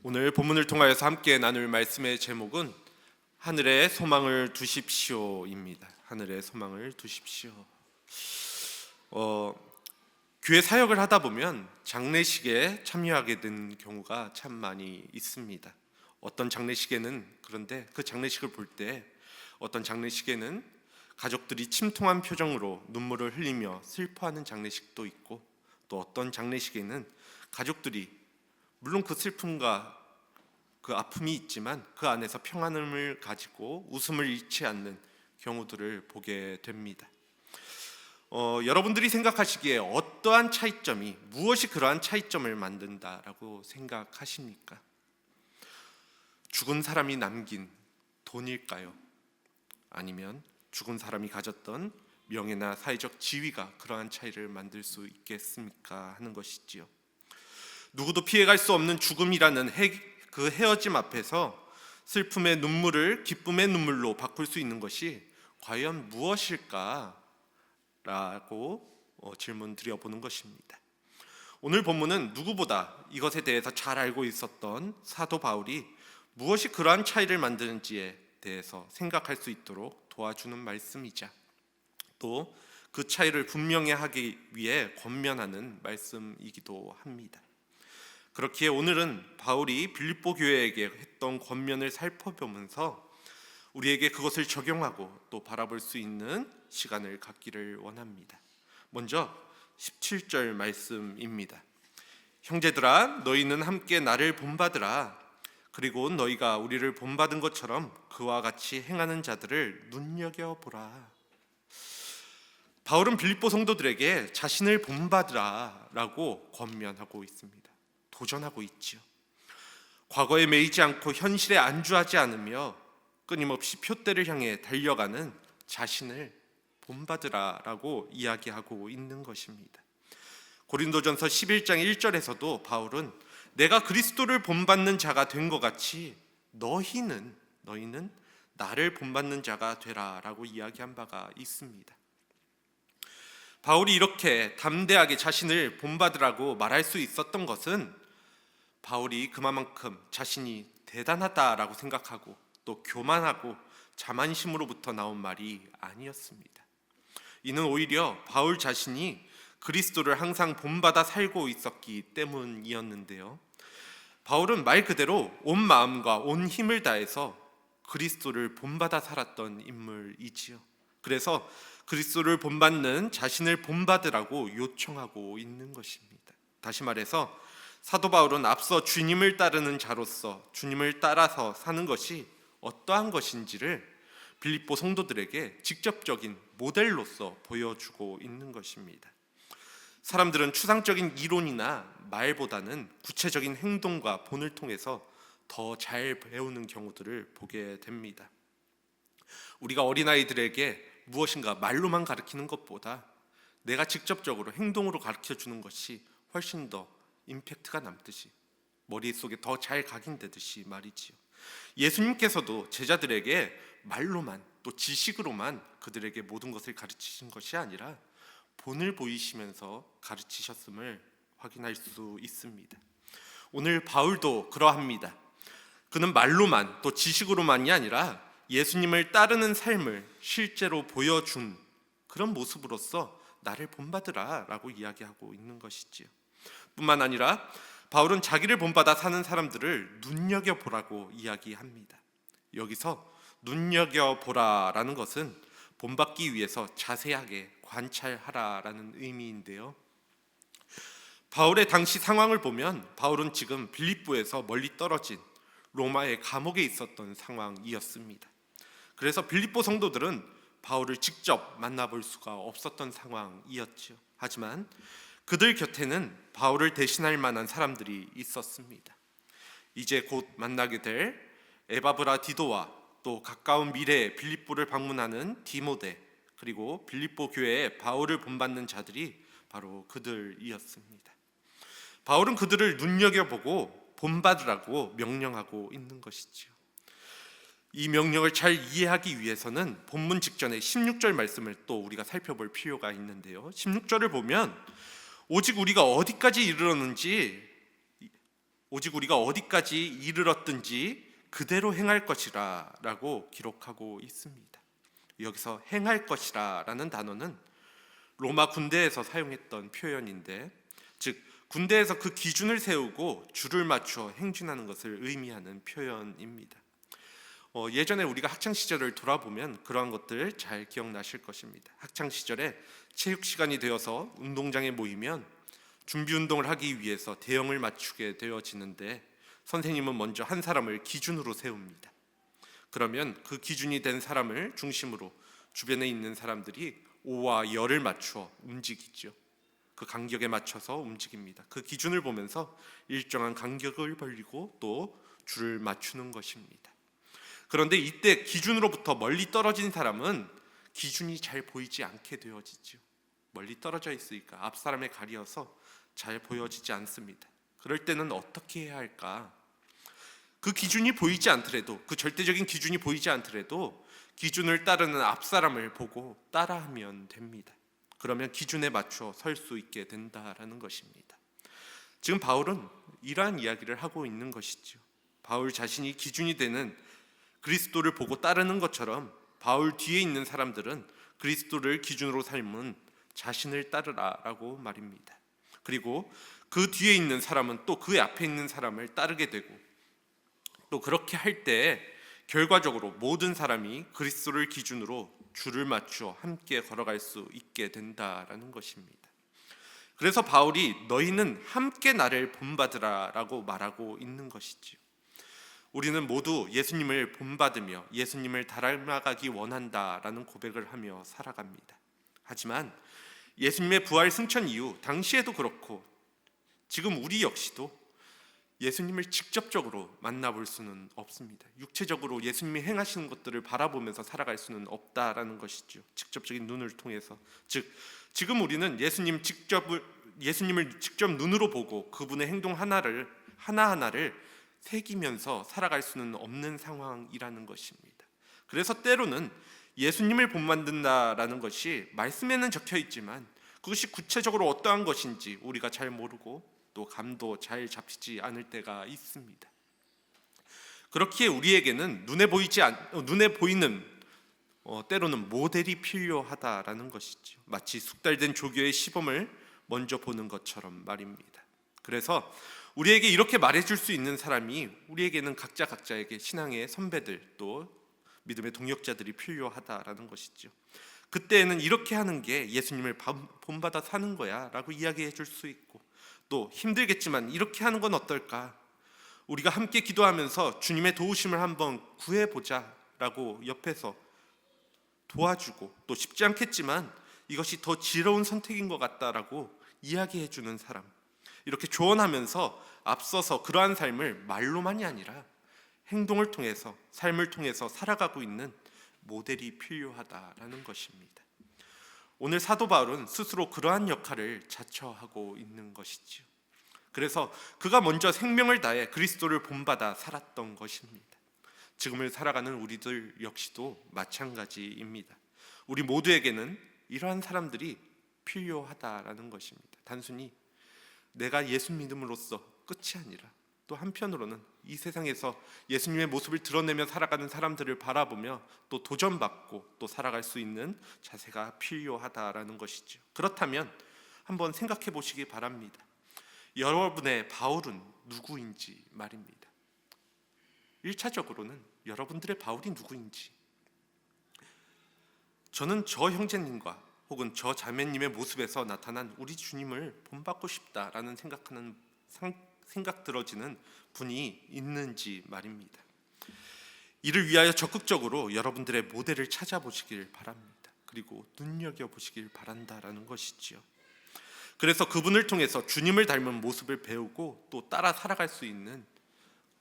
오늘 본문을 통하여서 함께 나눌 말씀의 제목은 하늘에 소망을 두십시오입니다. 하늘에 소망을 두십시오. 교회 사역을 하다 보면 장례식에 참여하게 된 경우가 참 많이 있습니다. 어떤 장례식에는 그런데 그 장례식을 볼 때 어떤 장례식에는 가족들이 침통한 표정으로 눈물을 흘리며 슬퍼하는 장례식도 있고, 또 어떤 장례식에는 가족들이 물론 그 슬픔과 그 아픔이 있지만 그 안에서 평안을 가지고 웃음을 잃지 않는 경우들을 보게 됩니다. 여러분들이 생각하시기에 어떠한 차이점이, 무엇이 그러한 차이점을 만든다라고 생각하십니까? 죽은 사람이 남긴 돈일까요? 아니면 죽은 사람이 가졌던 명예나 사회적 지위가 그러한 차이를 만들 수 있겠습니까? 하는 것이지요. 누구도 피해갈 수 없는 죽음이라는 그 헤어짐 앞에서 슬픔의 눈물을 기쁨의 눈물로 바꿀 수 있는 것이 과연 무엇일까라고 질문 드려보는 것입니다. 오늘 본문은 누구보다 이것에 대해서 잘 알고 있었던 사도 바울이 무엇이 그러한 차이를 만드는지에 대해서 생각할 수 있도록 도와주는 말씀이자 또 그 차이를 분명히 하기 위해 권면하는 말씀이기도 합니다. 그렇기에 오늘은 바울이 빌립보 교회에게 했던 권면을 살펴보면서 우리에게 그것을 적용하고 또 바라볼 수 있는 시간을 갖기를 원합니다. 먼저 17절 말씀입니다. 형제들아, 너희는 함께 나를 본받으라. 그리고 너희가 우리를 본받은 것처럼 그와 같이 행하는 자들을 눈여겨보라. 바울은 빌립보 성도들에게 자신을 본받으라 라고 권면하고 있습니다. 도전하고 있지요. 과거에 매이지 않고 현실에 안주하지 않으며 끊임없이 표대를 향해 달려가는 자신을 본받으라라고 이야기하고 있는 것입니다. 고린도전서 11장 1절에서도 바울은 내가 그리스도를 본받는 자가 된 것 같이 너희는 나를 본받는 자가 되라라고 이야기한 바가 있습니다. 바울이 이렇게 담대하게 자신을 본받으라고 말할 수 있었던 것은 바울이 그만큼 자신이 대단하다라고 생각하고 또 교만하고 자만심으로부터 나온 말이 아니었습니다. 이는 오히려 바울 자신이 그리스도를 항상 본받아 살고 있었기 때문이었는데요. 바울은 말 그대로 온 마음과 온 힘을 다해서 그리스도를 본받아 살았던 인물이지요. 그래서 그리스도를 본받는 자신을 본받으라고 요청하고 있는 것입니다. 다시 말해서 사도 바울은 앞서 주님을 따르는 자로서 주님을 따라서 사는 것이 어떠한 것인지를 빌립보 성도들에게 직접적인 모델로서 보여주고 있는 것입니다. 사람들은 추상적인 이론이나 말보다는 구체적인 행동과 본을 통해서 더 잘 배우는 경우들을 보게 됩니다. 우리가 어린아이들에게 무엇인가 말로만 가르치는 것보다 내가 직접적으로 행동으로 가르쳐주는 것이 훨씬 더 임팩트가 남듯이 머릿속에 더 잘 각인되듯이 말이지요. 예수님께서도 제자들에게 말로만 또 지식으로만 그들에게 모든 것을 가르치신 것이 아니라 본을 보이시면서 가르치셨음을 확인할 수 있습니다. 오늘 바울도 그러합니다. 그는 말로만 또 지식으로만이 아니라 예수님을 따르는 삶을 실제로 보여준 그런 모습으로서 나를 본받으라 라고 이야기하고 있는 것이지요. 뿐만 아니라 바울은 자기를 본받아 사는 사람들을 눈여겨보라고 이야기합니다. 여기서 눈여겨보라라는 것은 본받기 위해서 자세하게 관찰하라라는 의미인데요. 바울의 당시 상황을 보면 바울은 지금 빌립보에서 멀리 떨어진 로마의 감옥에 있었던 상황이었습니다. 그래서 빌립보 성도들은 바울을 직접 만나볼 수가 없었던 상황이었죠. 하지만 그들 곁에는 바울을 대신할 만한 사람들이 있었습니다. 이제 곧 만나게 될 에바브라 디도와 또 가까운 미래에 빌립보를 방문하는 디모데, 그리고 빌립보 교회에 바울을 본받는 자들이 바로 그들이었습니다. 바울은 그들을 눈여겨보고 본받으라고 명령하고 있는 것이지요. 이 명령을 잘 이해하기 위해서는 본문 직전에 16절 말씀을 또 우리가 살펴볼 필요가 있는데요. 16절을 보면 오직 우리가 어디까지 이르렀는지 오직 우리가 어디까지 이르렀든지 그대로 행할 것이라 라고 기록하고 있습니다. 여기서 행할 것이라 라는 단어는 로마 군대에서 사용했던 표현인데, 즉 군대에서 그 기준을 세우고 줄을 맞춰 행진하는 것을 의미하는 표현입니다. 예전에 우리가 학창 시절을 돌아보면 그러한 것들 잘 기억나실 것입니다. 학창 시절에 체육 시간이 되어서 운동장에 모이면 준비 운동을 하기 위해서 대형을 맞추게 되어지는데, 선생님은 먼저 한 사람을 기준으로 세웁니다. 그러면 그 기준이 된 사람을 중심으로 주변에 있는 사람들이 5와 10을 맞추어 움직이죠. 그 간격에 맞춰서 움직입니다. 그 기준을 보면서 일정한 간격을 벌리고 또 줄을 맞추는 것입니다. 그런데 이때 기준으로부터 멀리 떨어진 사람은 기준이 잘 보이지 않게 되어지죠. 멀리 떨어져 있으니까 앞 사람에 가려서 잘 보여지지 않습니다. 그럴 때는 어떻게 해야 할까? 그 기준이 보이지 않더라도, 그 절대적인 기준이 보이지 않더라도 기준을 따르는 앞 사람을 보고 따라하면 됩니다. 그러면 기준에 맞춰 설 수 있게 된다라는 것입니다. 지금 바울은 이러한 이야기를 하고 있는 것이죠. 바울 자신이 기준이 되는 그리스도를 보고 따르는 것처럼 바울 뒤에 있는 사람들은 그리스도를 기준으로 삶은 자신을 따르라라고 말입니다. 그리고 그 뒤에 있는 사람은 또 그 앞에 있는 사람을 따르게 되고, 또 그렇게 할 때 결과적으로 모든 사람이 그리스도를 기준으로 줄을 맞추어 함께 걸어갈 수 있게 된다라는 것입니다. 그래서 바울이 너희는 함께 나를 본받으라라고 말하고 있는 것이지요. 우리는 모두 예수님을 본받으며 예수님을 닮아가기 원한다라는 고백을 하며 살아갑니다. 하지만 예수님의 부활 승천 이후 당시에도 그렇고 지금 우리 역시도 예수님을 직접적으로 만나볼 수는 없습니다. 육체적으로 예수님이 행하시는 것들을 바라보면서 살아갈 수는 없다라는 것이죠. 직접적인 눈을 통해서. 즉 지금 우리는 예수님을 직접 눈으로 보고 그분의 행동 하나하나를 새기면서 살아갈 수는 없는 상황이라는 것입니다. 그래서 때로는 예수님을 본받는다라는 것이 말씀에는 적혀 있지만 그것이 구체적으로 어떠한 것인지 우리가 잘 모르고 또 감도 잘 잡히지 않을 때가 있습니다. 그렇기에 우리에게는 눈에 보이는 때로는 모델이 필요하다라는 것이죠. 마치 숙달된 조교의 시범을 먼저 보는 것처럼 말입니다. 그래서 우리에게 이렇게 말해줄 수 있는 사람이 우리에게는 각자에게 신앙의 선배들 또 믿음의 동역자들이 필요하다라는 것이죠. 그때에는 이렇게 하는 게 예수님을 본받아 사는 거야 라고 이야기해 줄 수 있고, 또 힘들겠지만 이렇게 하는 건 어떨까? 우리가 함께 기도하면서 주님의 도우심을 한번 구해보자 라고 옆에서 도와주고, 또 쉽지 않겠지만 이것이 더 지혜로운 선택인 것 같다라고 이야기해 주는 사람, 이렇게 조언하면서 앞서서 그러한 삶을 말로만이 아니라 행동을 통해서, 삶을 통해서 살아가고 있는 모델이 필요하다라는 것입니다. 오늘 사도 바울은 스스로 그러한 역할을 자처하고 있는 것이지요. 그래서 그가 먼저 생명을 다해 그리스도를 본받아 살았던 것입니다. 지금을 살아가는 우리들 역시도 마찬가지입니다. 우리 모두에게는 이러한 사람들이 필요하다라는 것입니다. 단순히 내가 예수 믿음으로써 끝이 아니라 또 한편으로는 이 세상에서 예수님의 모습을 드러내며 살아가는 사람들을 바라보며 또 도전받고 또 살아갈 수 있는 자세가 필요하다라는 것이죠. 그렇다면 한번 생각해 보시기 바랍니다. 여러분의 바울은 누구인지 말입니다. 1차적으로는 여러분들의 바울이 누구인지, 저는 저 형제님과 혹은 저 자매님의 모습에서 나타난 우리 주님을 본받고 싶다라는 생각 들어지는 분이 있는지 말입니다. 이를 위하여 적극적으로 여러분들의 모델을 찾아보시길 바랍니다. 그리고 눈여겨보시길 바란다라는 것이지요. 그래서 그분을 통해서 주님을 닮은 모습을 배우고 또 따라 살아갈 수 있는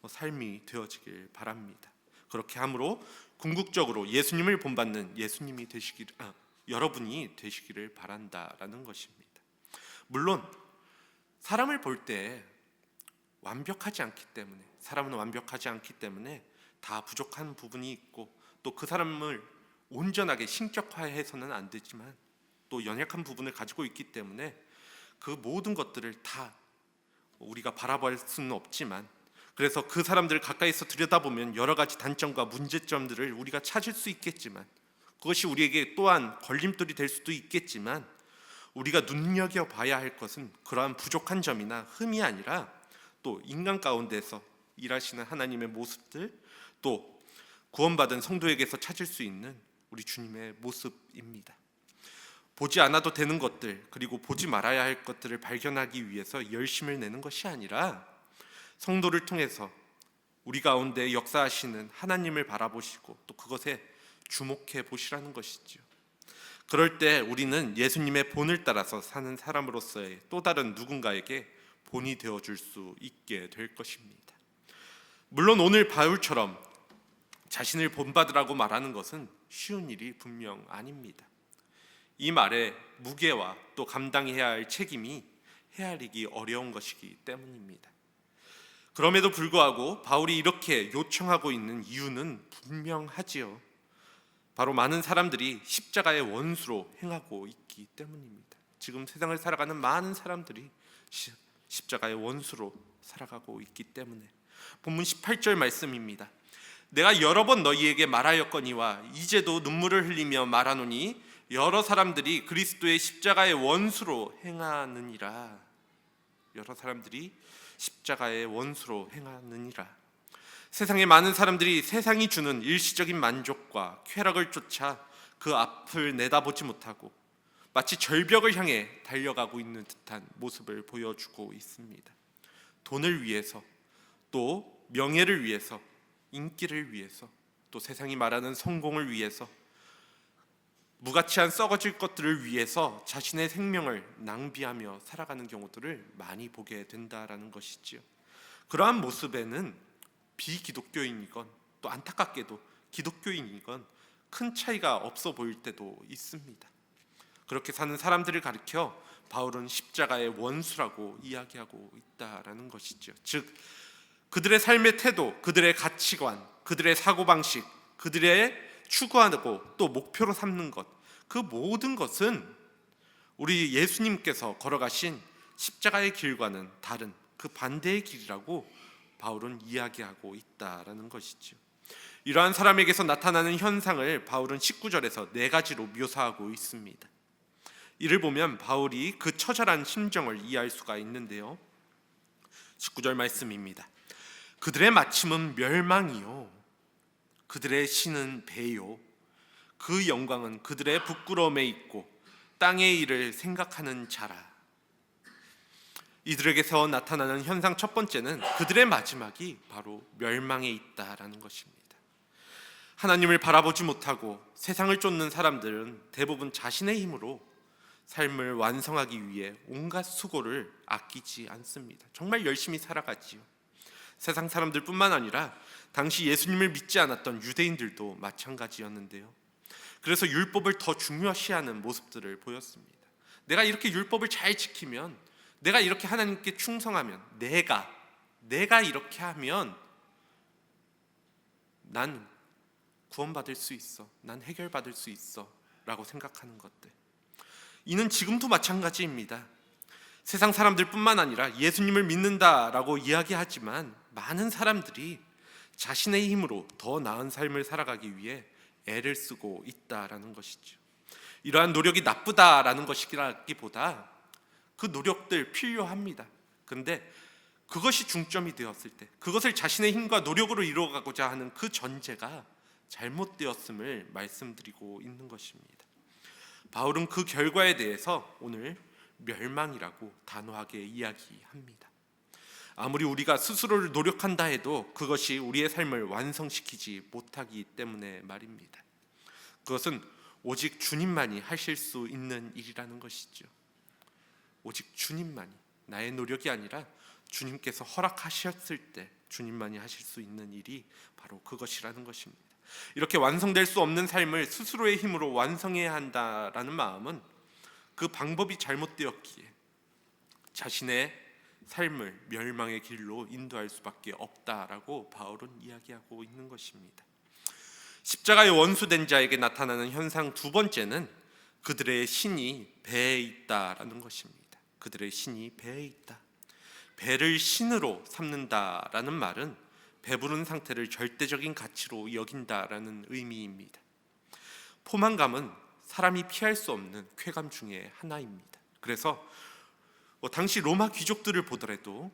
삶이 되어지길 바랍니다. 그렇게 함으로 궁극적으로 예수님을 본받는 여러분이 되시기를 바란다라는 것입니다. 물론 사람은 완벽하지 않기 때문에 다 부족한 부분이 있고, 또 그 사람을 온전하게 신격화해서는 안 되지만 또 연약한 부분을 가지고 있기 때문에 그 모든 것들을 다 우리가 바라볼 수는 없지만, 그래서 그 사람들을 가까이서 들여다보면 여러 가지 단점과 문제점들을 우리가 찾을 수 있겠지만, 그것이 우리에게 또한 걸림돌이 될 수도 있겠지만, 우리가 눈여겨봐야 할 것은 그러한 부족한 점이나 흠이 아니라 또 인간 가운데서 일하시는 하나님의 모습들, 또 구원받은 성도에게서 찾을 수 있는 우리 주님의 모습입니다. 보지 않아도 되는 것들, 그리고 보지 말아야 할 것들을 발견하기 위해서 열심을 내는 것이 아니라 성도를 통해서 우리 가운데 역사하시는 하나님을 바라보시고 또 그것에 주목해 보시라는 것이죠. 그럴 때 우리는 예수님의 본을 따라서 사는 사람으로서의 또 다른 누군가에게 본이 되어줄 수 있게 될 것입니다. 물론 오늘 바울처럼 자신을 본받으라고 말하는 것은 쉬운 일이 분명 아닙니다. 이 말에 무게와 또 감당해야 할 책임이 헤아리기 어려운 것이기 때문입니다. 그럼에도 불구하고 바울이 이렇게 요청하고 있는 이유는 분명하지요. 바로 많은 사람들이 십자가의 원수로 행하고 있기 때문입니다. 지금 세상을 살아가는 많은 사람들이 십자가의 원수로 살아가고 있기 때문에. 본문 18절 말씀입니다. 내가 여러 번 너희에게 말하였거니와 이제도 눈물을 흘리며 말하노니 여러 사람들이 그리스도의 십자가의 원수로 행하느니라. 여러 사람들이 십자가의 원수로 행하느니라. 세상에 많은 사람들이 세상이 주는 일시적인 만족과 쾌락을 쫓아 그 앞을 내다보지 못하고 마치 절벽을 향해 달려가고 있는 듯한 모습을 보여주고 있습니다. 돈을 위해서, 또 명예를 위해서, 인기를 위해서, 또 세상이 말하는 성공을 위해서, 무가치한 썩어질 것들을 위해서 자신의 생명을 낭비하며 살아가는 경우들을 많이 보게 된다라는 것이지요. 그러한 모습에는 비기독교인이건 또 안타깝게도 기독교인이건 큰 차이가 없어 보일 때도 있습니다. 그렇게 사는 사람들을 가리켜 바울은 십자가의 원수라고 이야기하고 있다라는 것이죠. 즉 그들의 삶의 태도, 그들의 가치관, 그들의 사고방식, 그들의 추구하고 또 목표로 삼는 것, 그 모든 것은 우리 예수님께서 걸어가신 십자가의 길과는 다른 그 반대의 길이라고 바울은 이야기하고 있다라는 것이죠. 이러한 사람에게서 나타나는 현상을 바울은 19절에서 4가지로 묘사하고 있습니다. 이를 보면 바울이 그 처절한 심정을 이해할 수가 있는데요. 19절 말씀입니다. 그들의 마침은 멸망이요 그들의 신은 배요 그 영광은 그들의 부끄러움에 있고 땅의 일을 생각하는 자라. 이들에게서 나타나는 현상 첫 번째는 그들의 마지막이 바로 멸망에 있다라는 것입니다. 하나님을 바라보지 못하고 세상을 쫓는 사람들은 대부분 자신의 힘으로 삶을 완성하기 위해 온갖 수고를 아끼지 않습니다. 정말 열심히 살아가지요. 세상 사람들뿐만 아니라 당시 예수님을 믿지 않았던 유대인들도 마찬가지였는데요. 그래서 율법을 더 중요시하는 모습들을 보였습니다. 내가 이렇게 율법을 잘 지키면, 내가 이렇게 하나님께 충성하면, 내가 이렇게 하면 난 구원받을 수 있어, 난 해결받을 수 있어 라고 생각하는 것들. 이는 지금도 마찬가지입니다. 세상 사람들뿐만 아니라 예수님을 믿는다라고 이야기하지만 많은 사람들이 자신의 힘으로 더 나은 삶을 살아가기 위해 애를 쓰고 있다라는 것이죠. 이러한 노력이 나쁘다라는 것이라기보다 그 노력들 필요합니다. 그런데 그것이 중점이 되었을 때, 그것을 자신의 힘과 노력으로 이루어가고자 하는 그 전제가 잘못되었음을 말씀드리고 있는 것입니다. 바울은 그 결과에 대해서 오늘 멸망이라고 단호하게 이야기합니다. 아무리 우리가 스스로를 노력한다 해도 그것이 우리의 삶을 완성시키지 못하기 때문에 말입니다. 그것은 오직 주님만이 하실 수 있는 일이라는 것이죠. 오직 주님만이, 나의 노력이 아니라 주님께서 허락하셨을 때 주님만이 하실 수 있는 일이 바로 그것이라는 것입니다. 이렇게 완성될 수 없는 삶을 스스로의 힘으로 완성해야 한다라는 마음은 그 방법이 잘못되었기에 자신의 삶을 멸망의 길로 인도할 수밖에 없다라고 바울은 이야기하고 있는 것입니다. 십자가의 원수된 자에게 나타나는 현상 두 번째는 그들의 신이 배에 있다라는 것입니다. 그들의 신이 배에 있다. 배를 신으로 삼는다라는 말은 배부른 상태를 절대적인 가치로 여긴다라는 의미입니다. 포만감은 사람이 피할 수 없는 쾌감 중에 하나입니다. 그래서 당시 로마 귀족들을 보더라도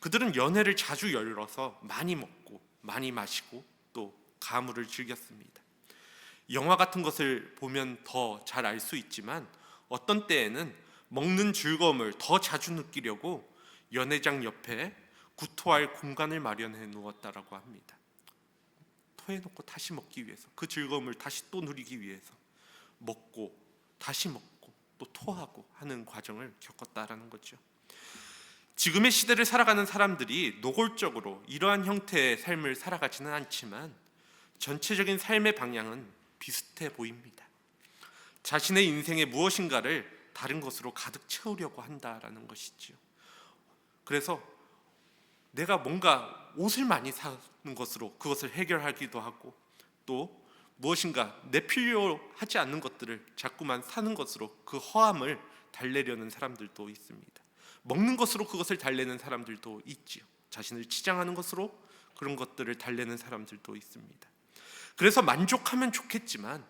그들은 연회를 자주 열어서 많이 먹고 많이 마시고 또 가물을 즐겼습니다. 영화 같은 것을 보면 더 잘 알 수 있지만 어떤 때에는 먹는 즐거움을 더 자주 느끼려고 연회장 옆에 구토할 공간을 마련해 놓았다라고 합니다. 토해놓고 다시 먹기 위해서, 그 즐거움을 다시 또 누리기 위해서 먹고 다시 먹고 또 토하고 하는 과정을 겪었다라는 거죠. 지금의 시대를 살아가는 사람들이 노골적으로 이러한 형태의 삶을 살아가지는 않지만 전체적인 삶의 방향은 비슷해 보입니다. 자신의 인생의 무엇인가를 다른 것으로 가득 채우려고 한다라는 것이지요. 그래서 내가 뭔가 옷을 많이 사는 것으로 그것을 해결하기도 하고, 또 무엇인가 내 필요하지 않는 것들을 자꾸만 사는 것으로 그 허함을 달래려는 사람들도 있습니다. 먹는 것으로 그것을 달래는 사람들도 있지요. 자신을 치장하는 것으로 그런 것들을 달래는 사람들도 있습니다. 그래서 만족하면 좋겠지만,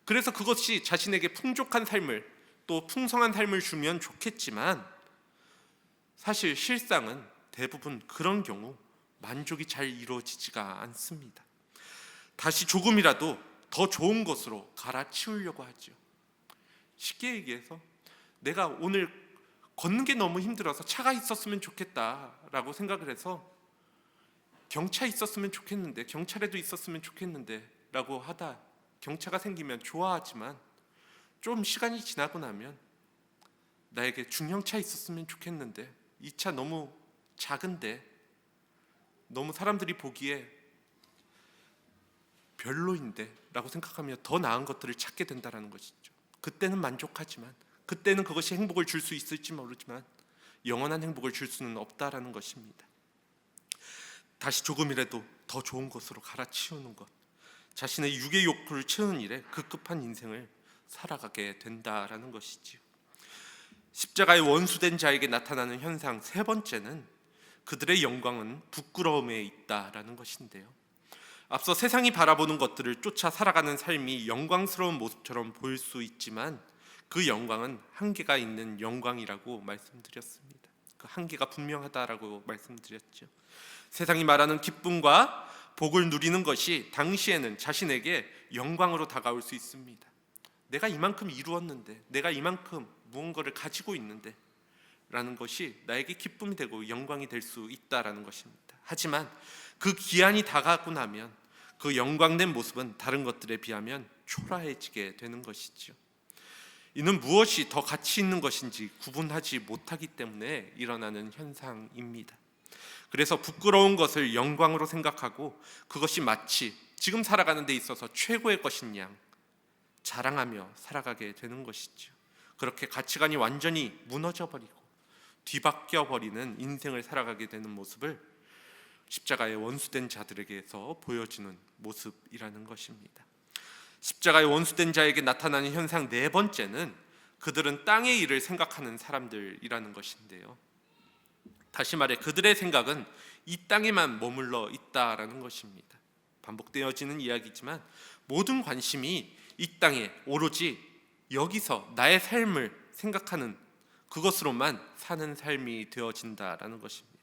그래서 그것이 자신에게 풍족한 삶을 또 풍성한 삶을 주면 좋겠지만, 사실 실상은 대부분 그런 경우 만족이 잘 이루어지지가 않습니다. 다시 조금이라도 더 좋은 것으로 갈아치우려고 하죠. 쉽게 얘기해서 내가 오늘 걷는 게 너무 힘들어서 차가 있었으면 좋겠다라고 생각을 해서 경차 있었으면 좋겠는데, 경차라도 있었으면 좋겠는데 라고 하다 경차가 생기면 좋아하지만 좀 시간이 지나고 나면 나에게 중형차 있었으면 좋겠는데 이 차 너무 작은데 너무 사람들이 보기에 별로인데 라고 생각하며 더 나은 것들을 찾게 된다는 것이죠. 그때는 만족하지만, 그때는 그것이 행복을 줄 수 있을지 모르지만 영원한 행복을 줄 수는 없다라는 것입니다. 다시 조금이라도 더 좋은 것으로 갈아치우는 것, 자신의 육의 욕구를 채우는 일에 급급한 인생을 살아가게 된다라는 것이지요. 십자가의 원수된 자에게 나타나는 현상 세 번째는 그들의 영광은 부끄러움에 있다라는 것인데요. 앞서 세상이 바라보는 것들을 쫓아 살아가는 삶이 영광스러운 모습처럼 보일 수 있지만 그 영광은 한계가 있는 영광이라고 말씀드렸습니다. 그 한계가 분명하다라고 말씀드렸죠. 세상이 말하는 기쁨과 복을 누리는 것이 당시에는 자신에게 영광으로 다가올 수 있습니다. 내가 이만큼 이루었는데, 내가 이만큼 무언가를 가지고 있는데 라는 것이 나에게 기쁨이 되고 영광이 될 수 있다라는 것입니다. 하지만 그 기한이 다가고 나면 그 영광된 모습은 다른 것들에 비하면 초라해지게 되는 것이죠. 이는 무엇이 더 가치 있는 것인지 구분하지 못하기 때문에 일어나는 현상입니다. 그래서 부끄러운 것을 영광으로 생각하고 그것이 마치 지금 살아가는 데 있어서 최고의 것인 양 자랑하며 살아가게 되는 것이죠. 그렇게 가치관이 완전히 무너져 버리고 뒤바뀌어 버리는 인생을 살아가게 되는 모습을 십자가의 원수된 자들에게서 보여주는 모습이라는 것입니다. 십자가의 원수된 자에게 나타나는 현상 네 번째는 그들은 땅의 일을 생각하는 사람들이라는 것인데요. 다시 말해 그들의 생각은 이 땅에만 머물러 있다라는 것입니다. 반복되어지는 이야기지만 모든 관심이 이 땅에 오로지 여기서 나의 삶을 생각하는 그것으로만 사는 삶이 되어진다라는 것입니다.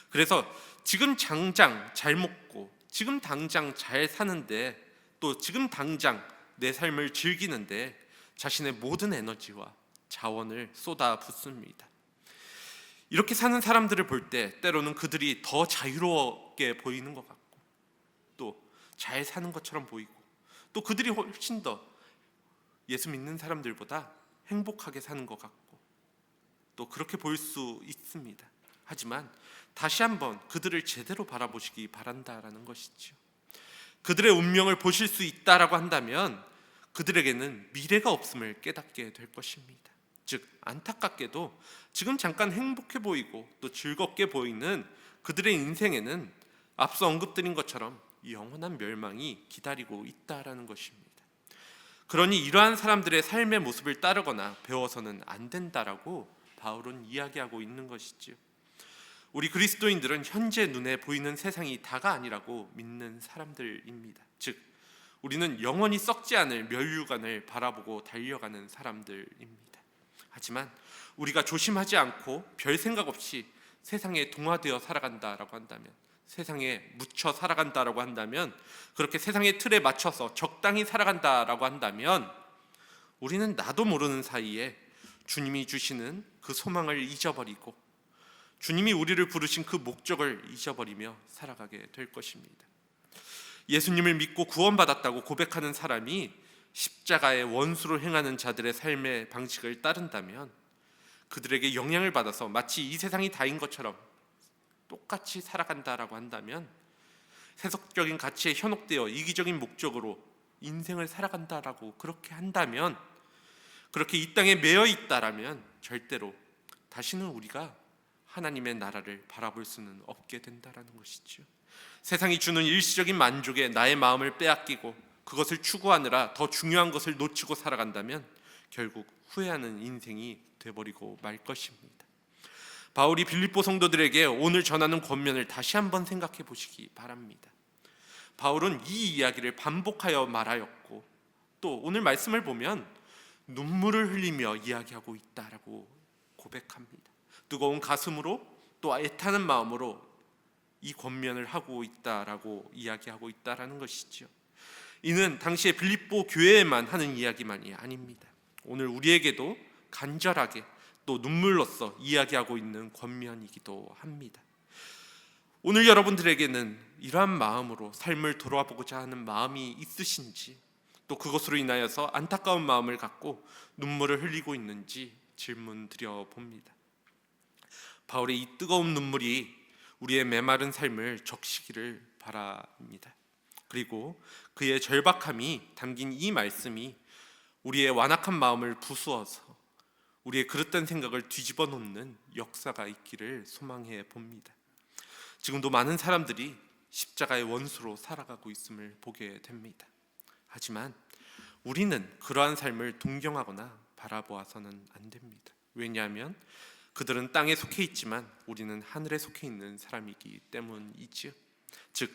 그래서 지금 당장 잘 먹고 지금 당장 잘 사는데 또 지금 당장 내 삶을 즐기는데 자신의 모든 에너지와 자원을 쏟아붓습니다. 이렇게 사는 사람들을 볼 때 때로는 그들이 더 자유롭게 보이는 것 같고 또 잘 사는 것처럼 보이고 또 그들이 훨씬 더 예수 믿는 사람들보다 행복하게 사는 것 같고 또 그렇게 보일 수 있습니다. 하지만 다시 한번 그들을 제대로 바라보시기 바란다라는 것이죠. 그들의 운명을 보실 수 있다라고 한다면 그들에게는 미래가 없음을 깨닫게 될 것입니다. 즉 안타깝게도 지금 잠깐 행복해 보이고 또 즐겁게 보이는 그들의 인생에는 앞서 언급드린 것처럼 영원한 멸망이 기다리고 있다라는 것입니다. 그러니 이러한 사람들의 삶의 모습을 따르거나 배워서는 안 된다라고 바울은 이야기하고 있는 것이지요. 우리 그리스도인들은 현재 눈에 보이는 세상이 다가 아니라고 믿는 사람들입니다. 즉, 우리는 영원히 썩지 않을 멸류관을 바라보고 달려가는 사람들입니다. 하지만 우리가 조심하지 않고 별 생각 없이 세상에 동화되어 살아간다라고 한다면, 세상에 묻혀 살아간다라고 한다면, 그렇게 세상의 틀에 맞춰서 적당히 살아간다라고 한다면, 우리는 나도 모르는 사이에 주님이 주시는 그 소망을 잊어버리고 주님이 우리를 부르신 그 목적을 잊어버리며 살아가게 될 것입니다. 예수님을 믿고 구원받았다고 고백하는 사람이 십자가의 원수로 행하는 자들의 삶의 방식을 따른다면, 그들에게 영향을 받아서 마치 이 세상이 다인 것처럼 똑같이 살아간다라고 한다면, 세속적인 가치에 현혹되어 이기적인 목적으로 인생을 살아간다라고 그렇게 한다면, 그렇게 이 땅에 매여 있다라면 절대로 다시는 우리가 하나님의 나라를 바라볼 수는 없게 된다라는 것이죠. 세상이 주는 일시적인 만족에 나의 마음을 빼앗기고 그것을 추구하느라 더 중요한 것을 놓치고 살아간다면 결국 후회하는 인생이 되어버리고 말 것입니다. 바울이 빌립보 성도들에게 오늘 전하는 권면을 다시 한번 생각해 보시기 바랍니다. 바울은 이 이야기를 반복하여 말하였고, 또 오늘 말씀을 보면 눈물을 흘리며 이야기하고 있다라고 고백합니다. 뜨거운 가슴으로 또 애타는 마음으로 이 권면을 하고 있다라고 이야기하고 있다라는 것이죠. 이는 당시에 빌립보 교회에만 하는 이야기만이 아닙니다. 오늘 우리에게도 간절하게 또 눈물로써 이야기하고 있는 권면이기도 합니다. 오늘 여러분들에게는 이러한 마음으로 삶을 돌아보고자 하는 마음이 있으신지, 또 그것으로 인하여서 안타까운 마음을 갖고 눈물을 흘리고 있는지 질문 드려 봅니다. 바울의 이 뜨거운 눈물이 우리의 메마른 삶을 적시기를 바랍니다. 그리고 그의 절박함이 담긴 이 말씀이 우리의 완악한 마음을 부수어서 우리의 그릇된 생각을 뒤집어 놓는 역사가 있기를 소망해 봅니다. 지금도 많은 사람들이 십자가의 원수로 살아가고 있음을 보게 됩니다. 하지만 우리는 그러한 삶을 동경하거나 바라보아서는 안 됩니다. 왜냐하면 그들은 땅에 속해 있지만 우리는 하늘에 속해 있는 사람이기 때문이지요. 즉,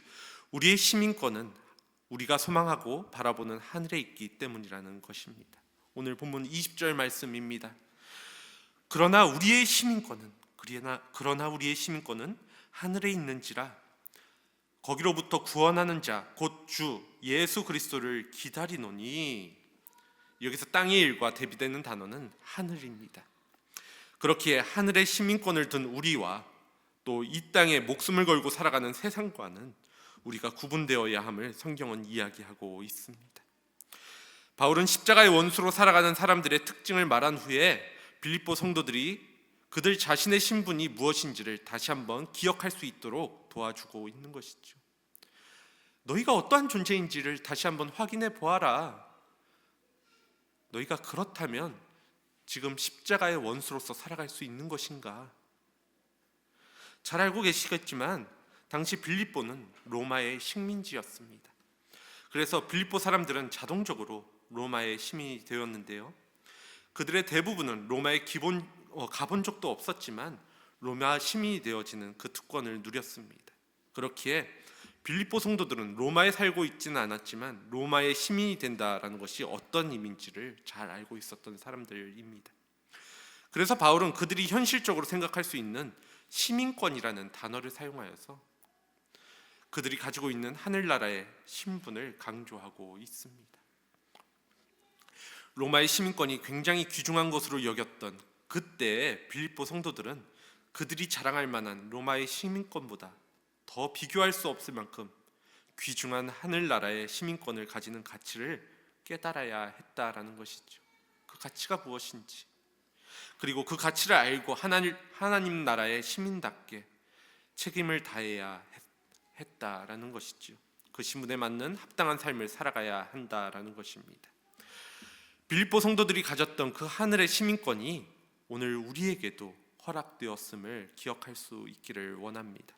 우리의 시민권은 우리가 소망하고 바라보는 하늘에 있기 때문이라는 것입니다. 오늘 본문 20절 말씀입니다. 그러나 우리의 시민권은 하늘에 있는지라 거기로부터 구원하는 자 곧 주 예수 그리스도를 기다리노니. 여기서 땅의 일과 대비되는 단어는 하늘입니다. 그렇기에 하늘의 시민권을 둔 우리와 또 이 땅에 목숨을 걸고 살아가는 세상과는 우리가 구분되어야 함을 성경은 이야기하고 있습니다. 바울은 십자가의 원수로 살아가는 사람들의 특징을 말한 후에 빌립보 성도들이 그들 자신의 신분이 무엇인지를 다시 한번 기억할 수 있도록 도와주고 있는 것이죠. 너희가 어떠한 존재인지를 다시 한번 확인해 보아라. 너희가 그렇다면 지금 십자가의 원수로서 살아갈 수 있는 것인가? 잘 알고 계시겠지만 당시 빌립보는 로마의 식민지였습니다. 그래서 빌립보 사람들은 자동적으로 로마의 시민이 되었는데요. 그들의 대부분은 로마에 가본 적도 없었지만 로마 시민이 되어지는 그 특권을 누렸습니다. 그렇기에 빌립보 성도들은 로마에 살고 있지는 않았지만 로마의 시민이 된다라는 것이 어떤 의미인지를 잘 알고 있었던 사람들입니다. 그래서 바울은 그들이 현실적으로 생각할 수 있는 시민권이라는 단어를 사용하여서 그들이 가지고 있는 하늘나라의 신분을 강조하고 있습니다. 로마의 시민권이 굉장히 귀중한 것으로 여겼던 그때 빌립보 성도들은 그들이 자랑할 만한 로마의 시민권보다 더 비교할 수 없을 만큼 귀중한 하늘나라의 시민권을 가지는 가치를 깨달아야 했다라는 것이죠. 그 가치가 무엇인지, 그리고 그 가치를 알고 하나님 나라의 시민답게 책임을 다해야 했다라는 것이죠. 그 신분에 맞는 합당한 삶을 살아가야 한다라는 것입니다. 빌립보 성도들이 가졌던 그 하늘의 시민권이 오늘 우리에게도 허락되었음을 기억할 수 있기를 원합니다.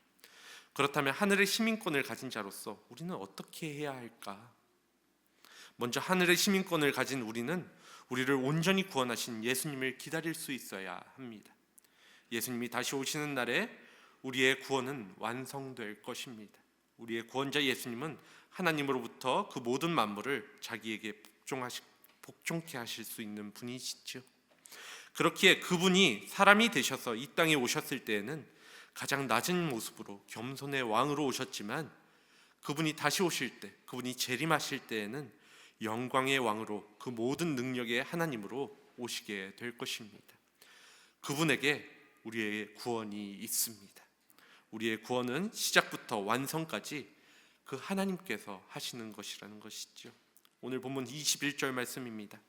그렇다면 하늘의 시민권을 가진 자로서 우리는 어떻게 해야 할까? 먼저 하늘의 시민권을 가진 우리는 우리를 온전히 구원하신 예수님을 기다릴 수 있어야 합니다. 예수님이 다시 오시는 날에 우리의 구원은 완성될 것입니다. 우리의 구원자 예수님은 하나님으로부터 그 모든 만물을 자기에게 복종케 하실 수 있는 분이시죠. 그렇기에 그분이 사람이 되셔서 이 땅에 오셨을 때에는 가장 낮은 모습으로 겸손의 왕으로 오셨지만, 그분이 다시 오실 때, 그분이 재림하실 때에는 영광의 왕으로 그 모든 능력의 하나님으로 오시게 될 것입니다. 그분에게 우리의 구원이 있습니다. 우리의 구원은 시작부터 완성까지 그 하나님께서 하시는 것이라는 것이죠. 오늘 본문 21절 말씀입니다.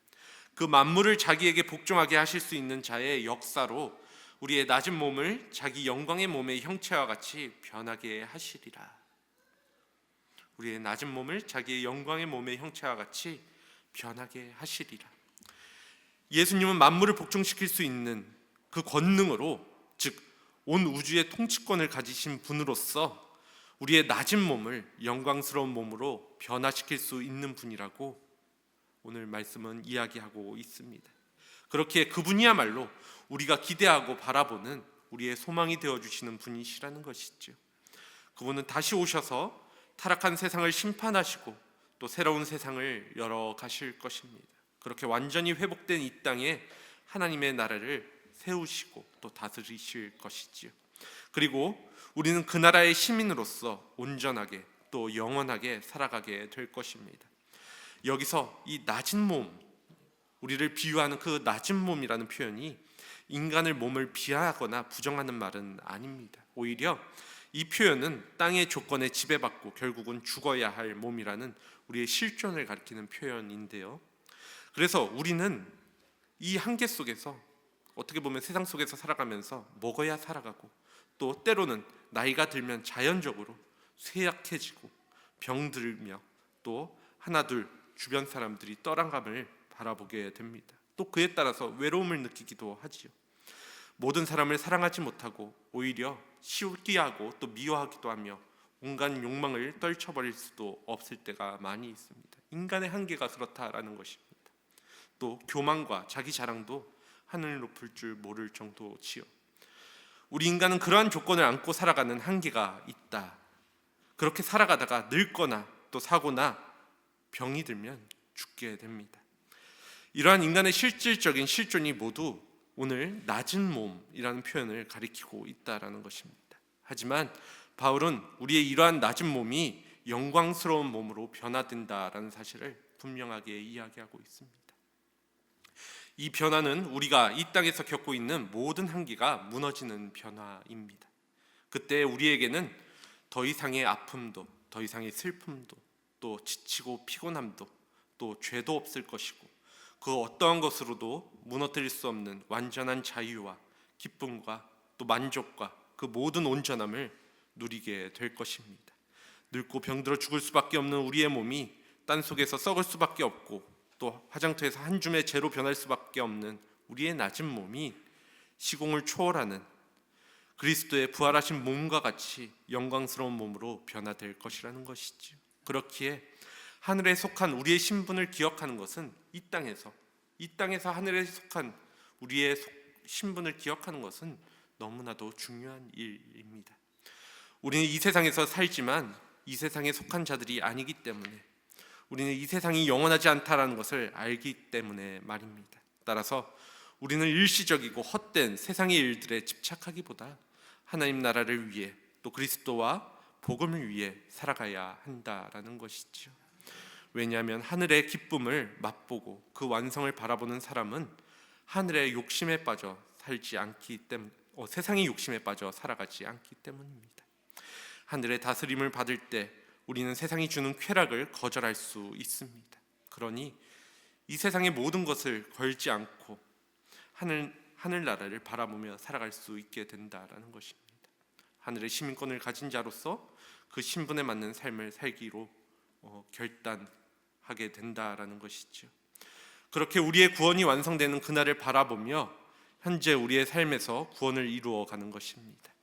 그 만물을 자기에게 복종하게 하실 수 있는 자의 역사로 우리의 낮은 몸을 자기 영광의 몸의 형체와 같이 변하게 하시리라. 우리의 낮은 몸을 자기의 영광의 몸의 형체와 같이 변하게 하시리라. 예수님은 만물을 복종시킬 수 있는 그 권능으로, 즉 온 우주의 통치권을 가지신 분으로서 우리의 낮은 몸을 영광스러운 몸으로 변화시킬 수 있는 분이라고 오늘 말씀은 이야기하고 있습니다. 그렇기에 그분이야말로 우리가 기대하고 바라보는 우리의 소망이 되어주시는 분이시라는 것이죠. 그분은 다시 오셔서 타락한 세상을 심판하시고 또 새로운 세상을 열어가실 것입니다. 그렇게 완전히 회복된 이 땅에 하나님의 나라를 세우시고 또 다스리실 것이지요. 그리고 우리는 그 나라의 시민으로서 온전하게 또 영원하게 살아가게 될 것입니다. 여기서 이 낮은 몸, 우리를 비유하는 그 낮은 몸이라는 표현이 인간의 몸을 비하하거나 부정하는 말은 아닙니다. 오히려 이 표현은 땅의 조건에 지배받고 결국은 죽어야 할 몸이라는 우리의 실존을 가리키는 표현인데요. 그래서 우리는 이 한계 속에서, 어떻게 보면 세상 속에서 살아가면서 먹어야 살아가고, 또 때로는 나이가 들면 자연적으로 쇠약해지고 병들며 또 하나둘 주변 사람들이 떠난감을 바라보게 됩니다. 또 그에 따라서 외로움을 느끼기도 하지요. 모든 사람을 사랑하지 못하고 오히려 시기하고 또 미워하기도 하며 온갖 욕망을 떨쳐버릴 수도 없을 때가 많이 있습니다. 인간의 한계가 그렇다라는 것입니다. 또 교만과 자기 자랑도 하늘 높을 줄 모를 정도지요. 우리 인간은 그러한 조건을 안고 살아가는 한계가 있다. 그렇게 살아가다가 늙거나 또 사고나 병이 들면 죽게 됩니다. 이러한 인간의 실질적인 실존이 모두 오늘 낮은 몸이라는 표현을 가리키고 있다라는 것입니다. 하지만 바울은 우리의 이러한 낮은 몸이 영광스러운 몸으로 변화된다라는 사실을 분명하게 이야기하고 있습니다. 이 변화는 우리가 이 땅에서 겪고 있는 모든 한계가 무너지는 변화입니다. 그때 우리에게는 더 이상의 아픔도, 더 이상의 슬픔도, 또 지치고 피곤함도, 또 죄도 없을 것이고, 그 어떠한 것으로도 무너뜨릴 수 없는 완전한 자유와 기쁨과 또 만족과 그 모든 온전함을 누리게 될 것입니다. 늙고 병들어 죽을 수밖에 없는 우리의 몸이 땅 속에서 썩을 수밖에 없고, 또 화장터에서 한 줌의 재로 변할 수밖에 없는 우리의 낮은 몸이 시공을 초월하는 그리스도의 부활하신 몸과 같이 영광스러운 몸으로 변화될 것이라는 것이죠. 그렇기에 하늘에 속한 우리의 신분을 기억하는 것은 이 땅에서 하늘에 속한 우리의 신분을 기억하는 것은 너무나도 중요한 일입니다. 우리는 이 세상에서 살지만 이 세상에 속한 자들이 아니기 때문에, 우리는 이 세상이 영원하지 않다라는 것을 알기 때문에 말입니다. 따라서 우리는 일시적이고 헛된 세상의 일들에 집착하기보다 하나님 나라를 위해 또 그리스도와 복음을 위해 살아가야 한다라는 것이죠. 왜냐하면 하늘의 기쁨을 맛보고 그 완성을 바라보는 사람은 하늘의 욕심에 빠져 살지 않기 때문에, 세상의 욕심에 빠져 살아가지 않기 때문입니다. 하늘의 다스림을 받을 때 우리는 세상이 주는 쾌락을 거절할 수 있습니다. 그러니 이 세상의 모든 것을 걸지 않고 하늘나라를 바라보며 살아갈 수 있게 된다라는 것입니다. 하늘의 시민권을 가진 자로서 그 신분에 맞는 삶을 살기로 결단하게 된다라는 것이죠. 그렇게 우리의 구원이 완성되는 그날을 바라보며 현재 우리의 삶에서 구원을 이루어가는 것입니다.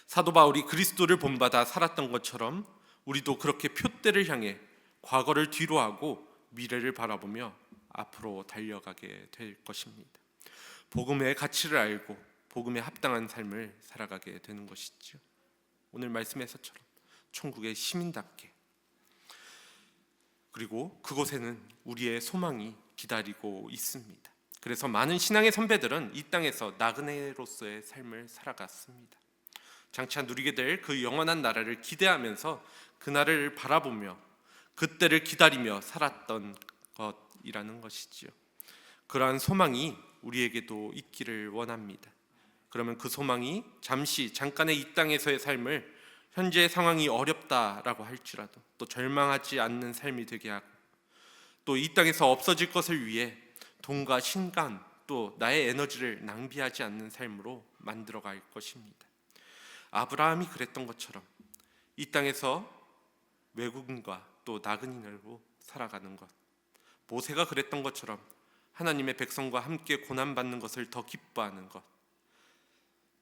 사도 바울이 그리스도를 본받아 살았던 것처럼 우리도 그렇게 표대를 향해 과거를 뒤로하고 미래를 바라보며 앞으로 달려가게 될 것입니다. 복음의 가치를 알고 복음에 합당한 삶을 살아가게 되는 것이죠. 오늘 말씀에서처럼 천국의 시민답게, 그리고 그곳에는 우리의 소망이 기다리고 있습니다. 그래서 많은 신앙의 선배들은 이 땅에서 나그네로서의 삶을 살아갔습니다. 장차 누리게 될 그 영원한 나라를 기대하면서 그날을 바라보며 그때를 기다리며 살았던 것이라는 것이지요. 그러한 소망이 우리에게도 있기를 원합니다. 그러면 그 소망이 잠깐의 이 땅에서의 삶을 현재의 상황이 어렵다라고 할지라도 또 절망하지 않는 삶이 되게 하고, 또 이 땅에서 없어질 것을 위해 돈과 신간 또 나의 에너지를 낭비하지 않는 삶으로 만들어갈 것입니다. 아브라함이 그랬던 것처럼 이 땅에서 외국인과 또 나그네로 살아가는 것, 모세가 그랬던 것처럼 하나님의 백성과 함께 고난받는 것을 더 기뻐하는 것,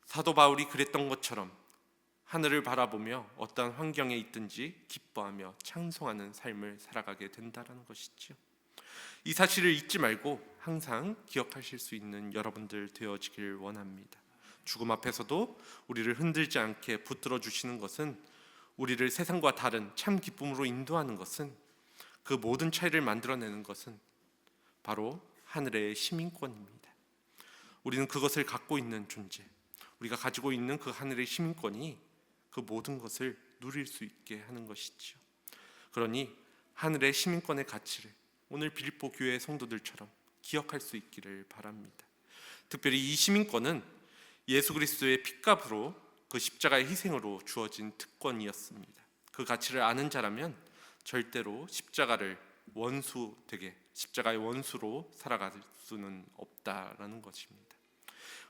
사도 바울이 그랬던 것처럼 하늘을 바라보며 어떠한 환경에 있든지 기뻐하며 찬송하는 삶을 살아가게 된다는 것이죠. 이 사실을 잊지 말고 항상 기억하실 수 있는 여러분들 되어지길 원합니다. 죽음 앞에서도 우리를 흔들지 않게 붙들어 주시는 것은, 우리를 세상과 다른 참 기쁨으로 인도하는 것은, 그 모든 차이를 만들어내는 것은 바로 하늘의 시민권입니다. 우리는 그것을 갖고 있는 존재, 우리가 가지고 있는 그 하늘의 시민권이 그 모든 것을 누릴 수 있게 하는 것이지요. 그러니 하늘의 시민권의 가치를 오늘 빌립보 교회 성도들처럼 기억할 수 있기를 바랍니다. 특별히 이 시민권은 예수 그리스도의 핏값으로, 그 십자가의 희생으로 주어진 특권이었습니다. 그 가치를 아는 자라면 절대로 십자가의 원수로 살아갈 수는 없다라는 것입니다.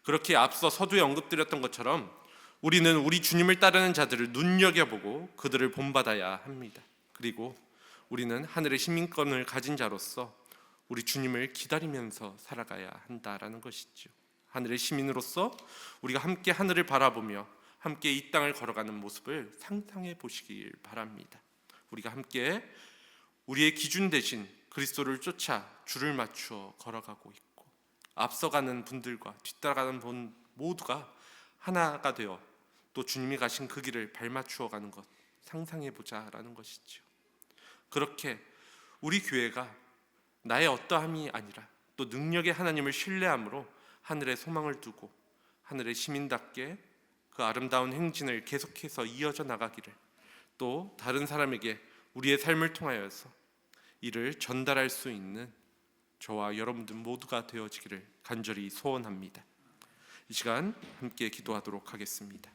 그렇게 앞서 서두에 언급드렸던 것처럼 우리는 우리 주님을 따르는 자들을 눈여겨보고 그들을 본받아야 합니다. 그리고 우리는 하늘의 시민권을 가진 자로서 우리 주님을 기다리면서 살아가야 한다라는 것이죠. 하늘의 시민으로서 우리가 함께 하늘을 바라보며 함께 이 땅을 걸어가는 모습을 상상해 보시길 바랍니다. 우리가 함께 우리의 기준 대신 그리스도를 쫓아 줄을 맞추어 걸어가고 있고, 앞서가는 분들과 뒤따라가는 분 모두가 하나가 되어 또 주님이 가신 그 길을 발맞추어 가는 것 상상해 보자라는 것이죠. 그렇게 우리 교회가 나의 어떠함이 아니라 또 능력의 하나님을 신뢰함으로 하늘의 소망을 두고 하늘의 시민답게 그 아름다운 행진을 계속해서 이어져 나가기를, 또 다른 사람에게 우리의 삶을 통하여서 이를 전달할 수 있는 저와 여러분들 모두가 되어지기를 간절히 소원합니다. 이 시간 함께 기도하도록 하겠습니다.